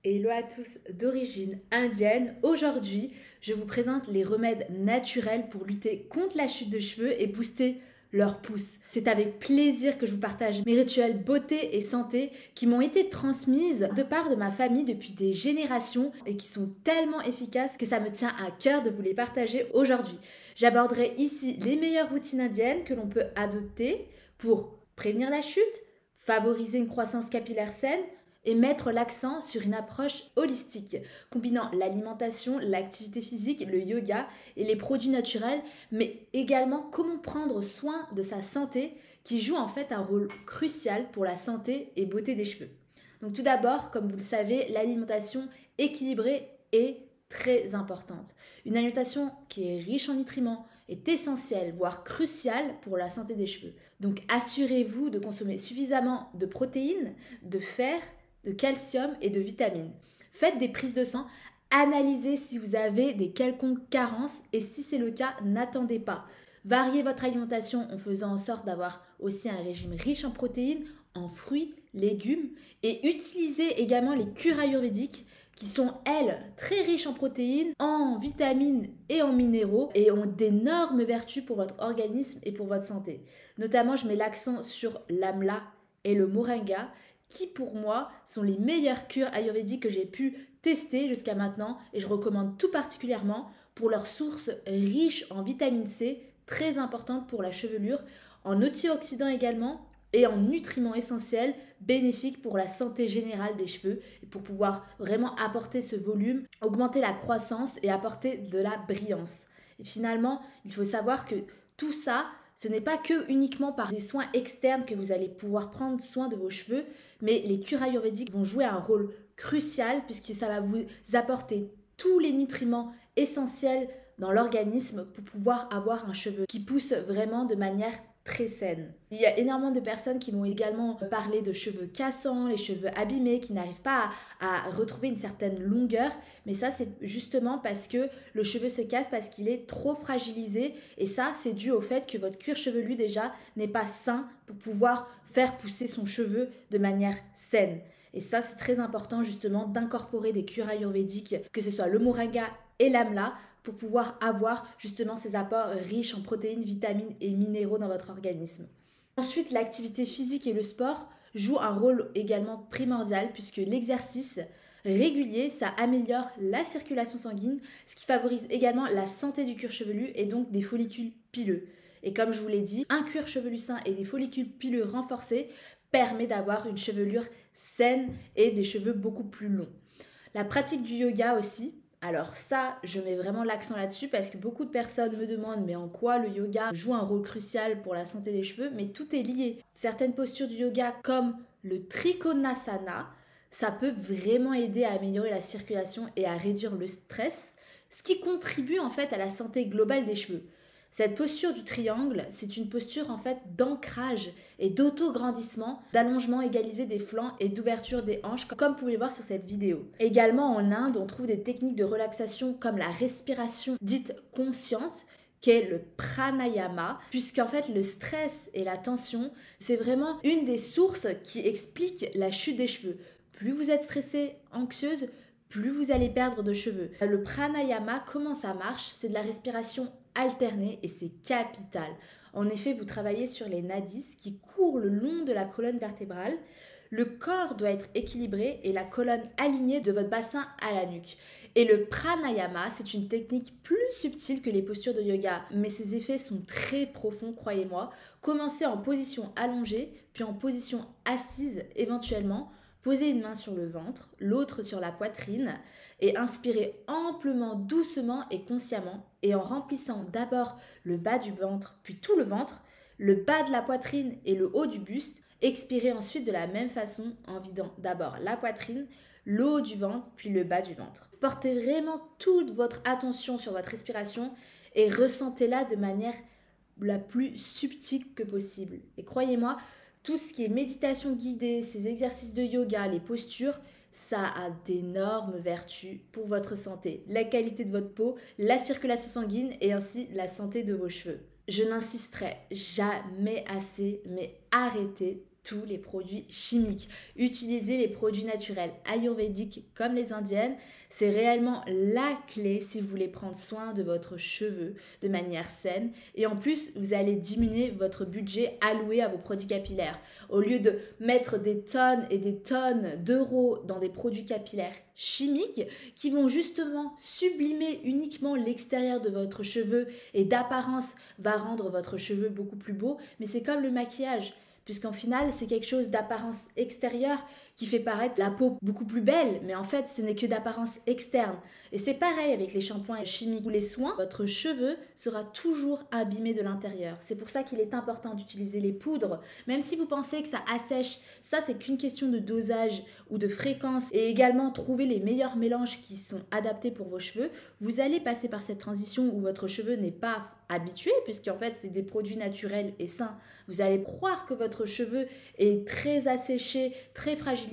Hello à tous d'origine indienne. Aujourd'hui, je vous présente les remèdes naturels pour lutter contre la chute de cheveux et booster leur pousse. C'est avec plaisir que je vous partage mes rituels beauté et santé qui m'ont été transmises de part de ma famille depuis des générations et qui sont tellement efficaces que ça me tient à cœur de vous les partager aujourd'hui. J'aborderai ici les meilleures routines indiennes que l'on peut adopter pour prévenir la chute, favoriser une croissance capillaire saine, et mettre l'accent sur une approche holistique, combinant l'alimentation, l'activité physique, le yoga et les produits naturels, mais également comment prendre soin de sa santé qui joue en fait un rôle crucial pour la santé et beauté des cheveux. Donc tout d'abord, comme vous le savez, l'alimentation équilibrée est très importante. Une alimentation qui est riche en nutriments est essentielle, voire cruciale pour la santé des cheveux. Donc assurez-vous de consommer suffisamment de protéines, de fer, de calcium et de vitamines. Faites des prises de sang, analysez si vous avez des quelconques carences et si c'est le cas, n'attendez pas. Variez votre alimentation en faisant en sorte d'avoir aussi un régime riche en protéines, en fruits, légumes et utilisez également les cures ayurvédiques qui sont, elles, très riches en protéines, en vitamines et en minéraux et ont d'énormes vertus pour votre organisme et pour votre santé. Notamment, je mets l'accent sur l'amla et le moringa qui pour moi sont les meilleures cures ayurvédiques que j'ai pu tester jusqu'à maintenant et je recommande tout particulièrement pour leur source riche en vitamine C, très importante pour la chevelure, en antioxydants également et en nutriments essentiels bénéfiques pour la santé générale des cheveux et pour pouvoir vraiment apporter ce volume, augmenter la croissance et apporter de la brillance. Et finalement, il faut savoir que tout ça, ce n'est pas que uniquement par des soins externes que vous allez pouvoir prendre soin de vos cheveux, mais les cures ayurvédiques vont jouer un rôle crucial puisque ça va vous apporter tous les nutriments essentiels dans l'organisme pour pouvoir avoir un cheveu qui pousse vraiment de manière très saine. Il y a énormément de personnes qui m'ont également parlé de cheveux cassants, les cheveux abîmés, qui n'arrivent pas à retrouver une certaine longueur. Mais ça, c'est justement parce que le cheveu se casse, parce qu'il est trop fragilisé. Et ça, c'est dû au fait que votre cuir chevelu déjà n'est pas sain pour pouvoir faire pousser son cheveu de manière saine. Et ça, c'est très important justement d'incorporer des cures ayurvédiques, que ce soit le moringa et l'amla, pour pouvoir avoir justement ces apports riches en protéines, vitamines et minéraux dans votre organisme. Ensuite, l'activité physique et le sport jouent un rôle également primordial puisque l'exercice régulier, ça améliore la circulation sanguine, ce qui favorise également la santé du cuir chevelu et donc des follicules pileux. Et comme je vous l'ai dit, un cuir chevelu sain et des follicules pileux renforcés permet d'avoir une chevelure saine et des cheveux beaucoup plus longs. La pratique du yoga aussi. Alors ça, je mets vraiment l'accent là-dessus parce que beaucoup de personnes me demandent mais en quoi le yoga joue un rôle crucial pour la santé des cheveux, mais tout est lié. Certaines postures du yoga comme le Trikonasana, ça peut vraiment aider à améliorer la circulation et à réduire le stress, ce qui contribue en fait à la santé globale des cheveux. Cette posture du triangle, c'est une posture en fait d'ancrage et d'auto-grandissement, d'allongement égalisé des flancs et d'ouverture des hanches, comme vous pouvez le voir sur cette vidéo. Également en Inde, on trouve des techniques de relaxation comme la respiration dite consciente, qui est le pranayama, puisqu'en fait le stress et la tension, c'est vraiment une des sources qui explique la chute des cheveux. Plus vous êtes stressé, anxieuse, plus vous allez perdre de cheveux. Le pranayama, comment ça marche? C'est de la respiration alternée et c'est capital. En effet, vous travaillez sur les nadis qui courent le long de la colonne vertébrale. Le corps doit être équilibré et la colonne alignée de votre bassin à la nuque. Et le pranayama, c'est une technique plus subtile que les postures de yoga, mais ses effets sont très profonds, croyez-moi. Commencez en position allongée, puis en position assise éventuellement. Posez une main sur le ventre, l'autre sur la poitrine et inspirez amplement, doucement et consciemment et en remplissant d'abord le bas du ventre, puis tout le ventre, le bas de la poitrine et le haut du buste. Expirez ensuite de la même façon en vidant d'abord la poitrine, le haut du ventre, puis le bas du ventre. Portez vraiment toute votre attention sur votre respiration et ressentez-la de manière la plus subtile que possible. Et croyez-moi, tout ce qui est méditation guidée, ces exercices de yoga, les postures, ça a d'énormes vertus pour votre santé, la qualité de votre peau, la circulation sanguine et ainsi la santé de vos cheveux. Je n'insisterai jamais assez, mais arrêtez tous les produits chimiques. Utilisez les produits naturels ayurvédiques comme les indiennes. C'est réellement la clé si vous voulez prendre soin de votre cheveu de manière saine. Et en plus, vous allez diminuer votre budget alloué à vos produits capillaires. Au lieu de mettre des tonnes et des tonnes d'euros dans des produits capillaires chimiques qui vont justement sublimer uniquement l'extérieur de votre cheveu et d'apparence va rendre votre cheveu beaucoup plus beau, mais c'est comme le maquillage. Puisqu'en final, c'est quelque chose d'apparence extérieure qui fait paraître la peau beaucoup plus belle, mais en fait, ce n'est que d'apparence externe. Et c'est pareil avec les shampoings chimiques ou les soins, votre cheveu sera toujours abîmé de l'intérieur. C'est pour ça qu'il est important d'utiliser les poudres, même si vous pensez que ça assèche, ça c'est qu'une question de dosage ou de fréquence, et également trouver les meilleurs mélanges qui sont adaptés pour vos cheveux. Vous allez passer par cette transition où votre cheveu n'est pas habitué, puisqu'en fait c'est des produits naturels et sains. Vous allez croire que votre cheveu est très asséché, très fragilisé,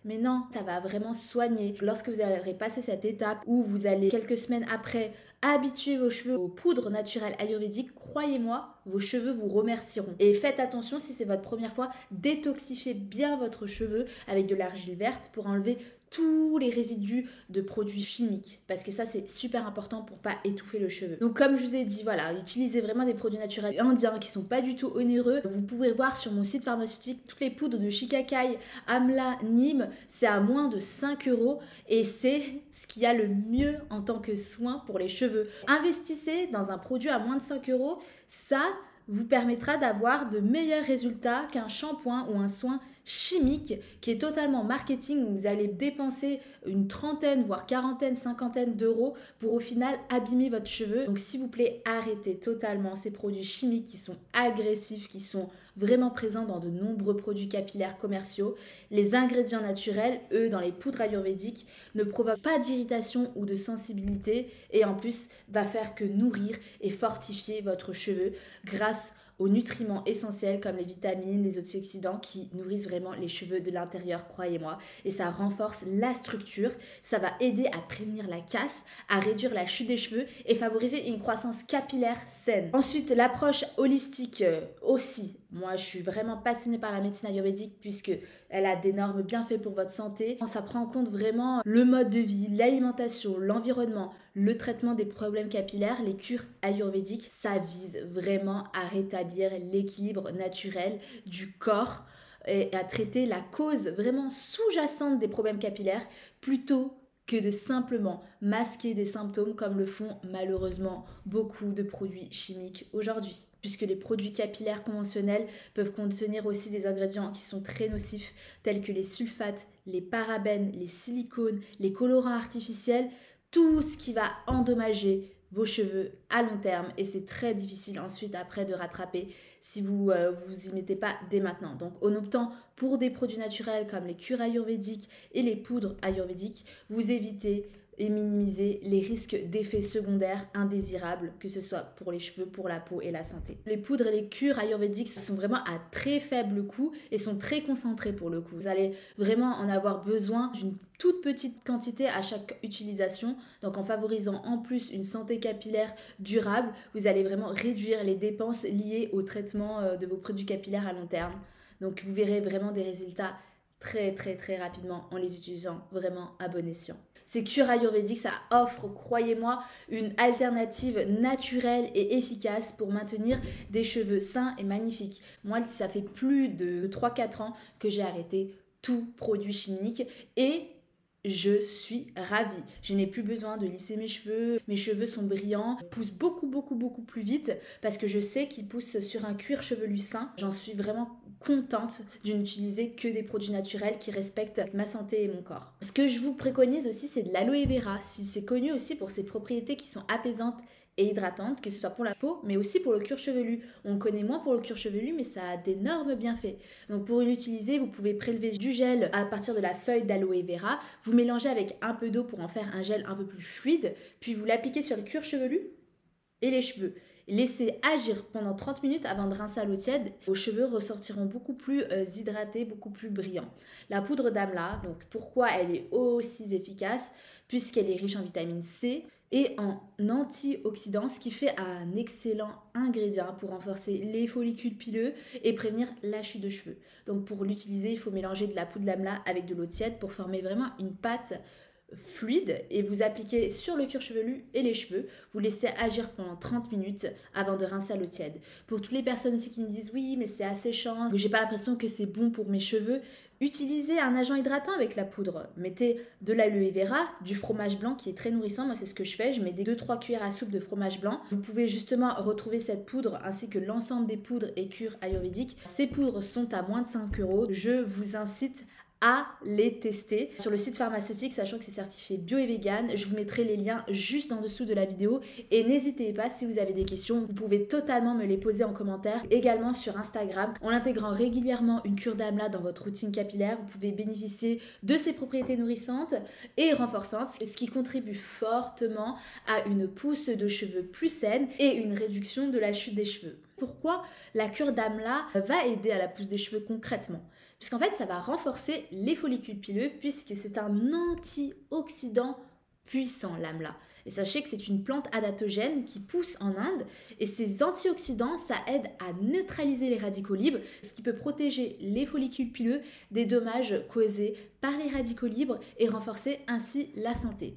mais non, ça va vraiment soigner. Lorsque vous allez passer cette étape où vous allez quelques semaines après habituer vos cheveux aux poudres naturelles ayurvédiques, croyez-moi, vos cheveux vous remercieront. Et faites attention, si c'est votre première fois, détoxifiez bien votre cheveu avec de l'argile verte pour enlever tous les résidus de produits chimiques, parce que ça c'est super important pour pas étouffer le cheveu. Donc comme je vous ai dit, voilà, utilisez vraiment des produits naturels indiens qui sont pas du tout onéreux. Vous pouvez voir sur mon site pharmaceutique toutes les poudres de Shikakai, Amla, Nîmes, c'est à moins de 5 € et c'est ce qu'il y a le mieux en tant que soin pour les cheveux. Investissez dans un produit à moins de 5 €, ça vous permettra d'avoir de meilleurs résultats qu'un shampoing ou un soin chimique qui est totalement marketing, où vous allez dépenser une trentaine, voire quarantaine, cinquantaine d'euros pour au final abîmer votre cheveu. Donc s'il vous plaît, arrêtez totalement ces produits chimiques qui sont agressifs, qui sont vraiment présents dans de nombreux produits capillaires commerciaux. Les ingrédients naturels, eux, dans les poudres ayurvédiques, ne provoquent pas d'irritation ou de sensibilité et en plus va faire que nourrir et fortifier votre cheveu grâce aux nutriments essentiels comme les vitamines, les antioxydants qui nourrissent vraiment les cheveux de l'intérieur, croyez-moi. Et ça renforce la structure, ça va aider à prévenir la casse, à réduire la chute des cheveux et favoriser une croissance capillaire saine. Ensuite, l'approche holistique aussi. Moi, je suis vraiment passionnée par la médecine ayurvédique puisqu'elle a d'énormes bienfaits pour votre santé. Ça prend en compte vraiment le mode de vie, l'alimentation, l'environnement, le traitement des problèmes capillaires. Les cures ayurvédiques, ça vise vraiment à rétablir l'équilibre naturel du corps et à traiter la cause vraiment sous-jacente des problèmes capillaires plutôt que de simplement masquer des symptômes comme le font malheureusement beaucoup de produits chimiques aujourd'hui. Puisque les produits capillaires conventionnels peuvent contenir aussi des ingrédients qui sont très nocifs, tels que les sulfates, les parabènes, les silicones, les colorants artificiels, tout ce qui va endommager vos cheveux à long terme et c'est très difficile ensuite après de rattraper si vous vous y mettez pas dès maintenant. Donc en optant pour des produits naturels comme les cures ayurvédiques et les poudres ayurvédiques, vous évitez et minimiser les risques d'effets secondaires indésirables, que ce soit pour les cheveux, pour la peau et la santé. Les poudres et les cures ayurvédiques sont vraiment à très faible coût et sont très concentrées pour le coup. Vous allez vraiment en avoir besoin d'une toute petite quantité à chaque utilisation. Donc en favorisant en plus une santé capillaire durable, vous allez vraiment réduire les dépenses liées au traitement de vos produits capillaires à long terme. Donc vous verrez vraiment des résultats très rapidement en les utilisant vraiment à bon escient. Ces cures ayurvédiques, ça offre, croyez-moi, une alternative naturelle et efficace pour maintenir des cheveux sains et magnifiques. Moi, ça fait plus de 3-4 ans que j'ai arrêté tout produit chimique et je suis ravie. Je n'ai plus besoin de lisser mes cheveux sont brillants, poussent beaucoup plus vite parce que je sais qu'ils poussent sur un cuir chevelu sain. J'en suis vraiment contente de n'utiliser que des produits naturels qui respectent ma santé et mon corps. Ce que je vous préconise aussi, c'est de l'aloe vera. C'est connu aussi pour ses propriétés qui sont apaisantes et hydratante, que ce soit pour la peau, mais aussi pour le cuir chevelu. On connaît moins pour le cuir chevelu, mais ça a d'énormes bienfaits. Donc pour l'utiliser, vous pouvez prélever du gel à partir de la feuille d'aloe vera, vous mélangez avec un peu d'eau pour en faire un gel un peu plus fluide, puis vous l'appliquez sur le cuir chevelu et les cheveux. Laissez agir pendant 30 minutes avant de rincer à l'eau tiède. Vos cheveux ressortiront beaucoup plus hydratés, beaucoup plus brillants. La poudre d'amla, donc pourquoi elle est aussi efficace? Puisqu'elle est riche en vitamine C et en antioxydants, ce qui fait un excellent ingrédient pour renforcer les follicules pileux et prévenir la chute de cheveux. Donc pour l'utiliser, il faut mélanger de la poudre d'amla avec de l'eau tiède pour former vraiment une pâte fluide et vous appliquez sur le cuir chevelu et les cheveux. Vous laissez agir pendant 30 minutes avant de rincer à l'eau tiède. Pour toutes les personnes aussi qui me disent oui mais c'est asséchant, j'ai pas l'impression que c'est bon pour mes cheveux, utilisez un agent hydratant avec la poudre. Mettez de l'aloe vera, du fromage blanc qui est très nourrissant, moi c'est ce que je fais, je mets des 2-3 cuillères à soupe de fromage blanc. Vous pouvez justement retrouver cette poudre ainsi que l'ensemble des poudres et cures ayurvédiques. Ces poudres sont à moins de 5 €. Je vous incite à les tester sur le site pharmaceutique, sachant que c'est certifié bio et vegan. Je vous mettrai les liens juste en dessous de la vidéo et n'hésitez pas, si vous avez des questions, vous pouvez totalement me les poser en commentaire. Également sur Instagram, en intégrant régulièrement une cure d'amla dans votre routine capillaire, vous pouvez bénéficier de ses propriétés nourrissantes et renforçantes, ce qui contribue fortement à une pousse de cheveux plus saine et une réduction de la chute des cheveux. Pourquoi la cure d'amla va aider à la pousse des cheveux concrètement? Puisqu'en fait, ça va renforcer les follicules pileux puisque c'est un antioxydant puissant, l'amla. Et sachez que c'est une plante adaptogène qui pousse en Inde et ces antioxydants, ça aide à neutraliser les radicaux libres, ce qui peut protéger les follicules pileux des dommages causés par les radicaux libres et renforcer ainsi la santé.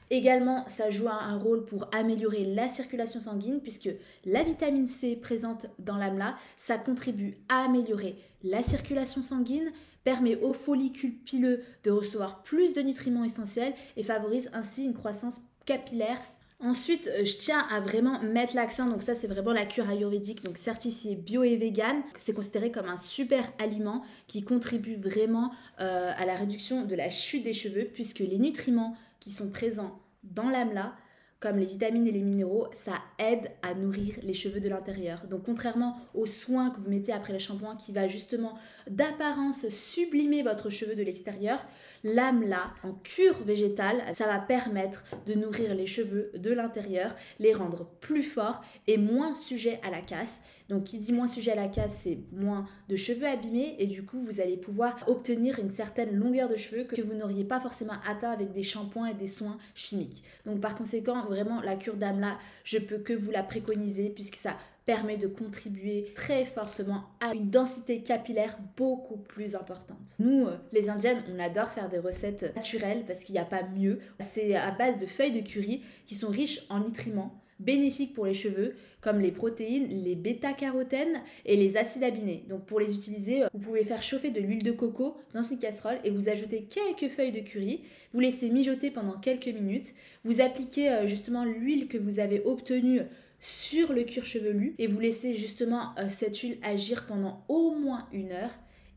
Également, ça joue un rôle pour améliorer la circulation sanguine puisque la vitamine C présente dans l'amla, ça contribue à améliorer la circulation sanguine, permet aux follicules pileux de recevoir plus de nutriments essentiels et favorise ainsi une croissance capillaire. Ensuite, je tiens à vraiment mettre l'accent, donc ça c'est vraiment la cure ayurvédique, donc certifiée bio et vegan. C'est considéré comme un super aliment qui contribue vraiment à la réduction de la chute des cheveux puisque les nutriments qui sont présents dans l'amla, comme les vitamines et les minéraux, ça aide à nourrir les cheveux de l'intérieur. Donc contrairement aux soins que vous mettez après le shampoing qui va justement d'apparence sublimer votre cheveu de l'extérieur, l'amla en cure végétale, ça va permettre de nourrir les cheveux de l'intérieur, les rendre plus forts et moins sujets à la casse. Donc qui dit moins sujet à la casse, c'est moins de cheveux abîmés et du coup vous allez pouvoir obtenir une certaine longueur de cheveux que vous n'auriez pas forcément atteint avec des shampoings et des soins chimiques. Donc par conséquent, vraiment la cure d'amla, je peux que vous la préconiser puisque ça permet de contribuer très fortement à une densité capillaire beaucoup plus importante. Nous, les Indiennes, on adore faire des recettes naturelles parce qu'il n'y a pas mieux. C'est à base de feuilles de curry qui sont riches en nutriments bénéfiques pour les cheveux comme les protéines, les bêta-carotènes et les acides aminés. Donc pour les utiliser, vous pouvez faire chauffer de l'huile de coco dans une casserole et vous ajoutez quelques feuilles de curry, vous laissez mijoter pendant quelques minutes, vous appliquez justement l'huile que vous avez obtenue sur le cuir chevelu et vous laissez justement cette huile agir pendant au moins 1 heure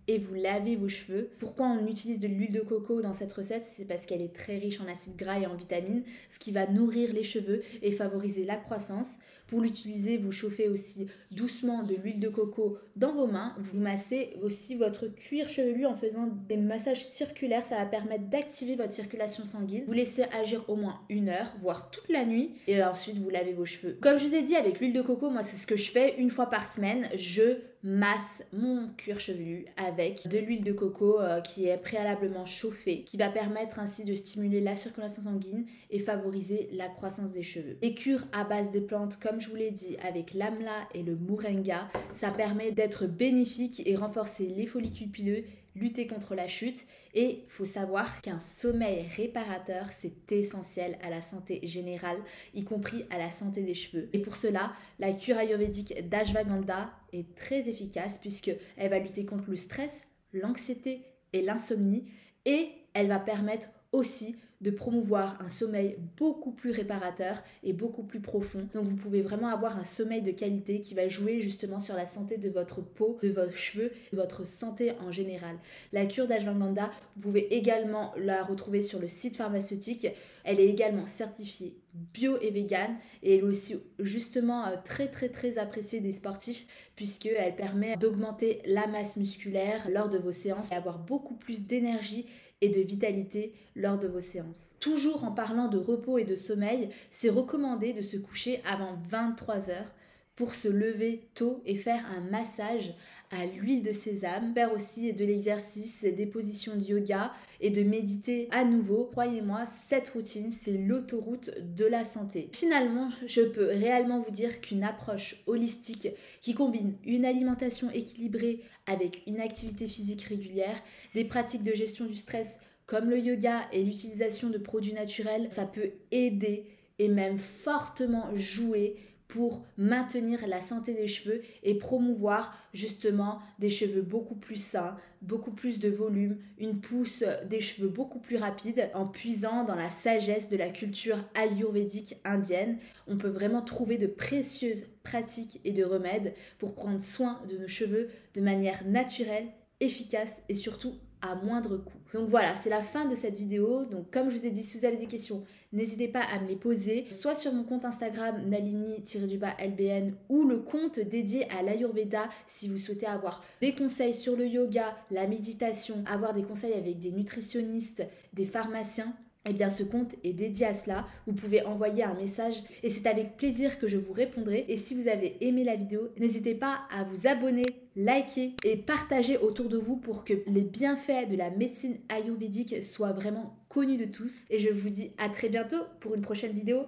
et vous lavez vos cheveux. Pourquoi on utilise de l'huile de coco dans cette recette? C'est parce qu'elle est très riche en acides gras et en vitamines, ce qui va nourrir les cheveux et favoriser la croissance. Pour l'utiliser, vous chauffez aussi doucement de l'huile de coco dans vos mains. Vous massez aussi votre cuir chevelu en faisant des massages circulaires. Ça va permettre d'activer votre circulation sanguine. Vous laissez agir au moins 1 heure, voire toute la nuit. Et ensuite, vous lavez vos cheveux. Comme je vous ai dit, avec l'huile de coco, moi, c'est ce que je fais 1 fois par semaine. Je masse mon cuir chevelu avec de l'huile de coco qui est préalablement chauffée, qui va permettre ainsi de stimuler la circulation sanguine et favoriser la croissance des cheveux. Les cures à base de plantes, comme je vous l'ai dit, avec l'amla et le moringa, ça permet d'être bénéfique et renforcer les follicules pileux, lutter contre la chute. Et il faut savoir qu'un sommeil réparateur, c'est essentiel à la santé générale, y compris à la santé des cheveux. Et pour cela, la cure ayurvédique d'Ashwagandha est très efficace puisqu'elle va lutter contre le stress, l'anxiété et l'insomnie. Et elle va permettre aussi de promouvoir un sommeil beaucoup plus réparateur et beaucoup plus profond. Donc vous pouvez vraiment avoir un sommeil de qualité qui va jouer justement sur la santé de votre peau, de vos cheveux, de votre santé en général. La cure d'Ashwagandha, vous pouvez également la retrouver sur le site pharmaceutique. Elle est également certifiée bio et vegan et elle est aussi justement très appréciée des sportifs puisqu'elle permet d'augmenter la masse musculaire lors de vos séances et avoir beaucoup plus d'énergie et de vitalité lors de vos séances. Toujours en parlant de repos et de sommeil, c'est recommandé de se coucher avant 23 heures pour se lever tôt et faire un massage à l'huile de sésame, faire aussi de l'exercice, des positions de yoga et de méditer à nouveau. Croyez-moi, cette routine, c'est l'autoroute de la santé. Finalement, je peux réellement vous dire qu'une approche holistique qui combine une alimentation équilibrée avec une activité physique régulière, des pratiques de gestion du stress comme le yoga et l'utilisation de produits naturels, ça peut aider et même fortement jouer pour maintenir la santé des cheveux et promouvoir justement des cheveux beaucoup plus sains, beaucoup plus de volume, une pousse des cheveux beaucoup plus rapide en puisant dans la sagesse de la culture ayurvédique indienne. On peut vraiment trouver de précieuses pratiques et de remèdes pour prendre soin de nos cheveux de manière naturelle, efficace et surtout à moindre coût. Donc voilà, c'est la fin de cette vidéo. Donc comme je vous ai dit, si vous avez des questions, n'hésitez pas à me les poser, soit sur mon compte Instagram nalini-lbn ou le compte dédié à l'Ayurveda si vous souhaitez avoir des conseils sur le yoga, la méditation, avoir des conseils avec des nutritionnistes, des pharmaciens. Eh bien, ce compte est dédié à cela. Vous pouvez envoyer un message et c'est avec plaisir que je vous répondrai. Et si vous avez aimé la vidéo, n'hésitez pas à vous abonner, liker et partager autour de vous pour que les bienfaits de la médecine ayurvédique soient vraiment connus de tous. Et je vous dis à très bientôt pour une prochaine vidéo.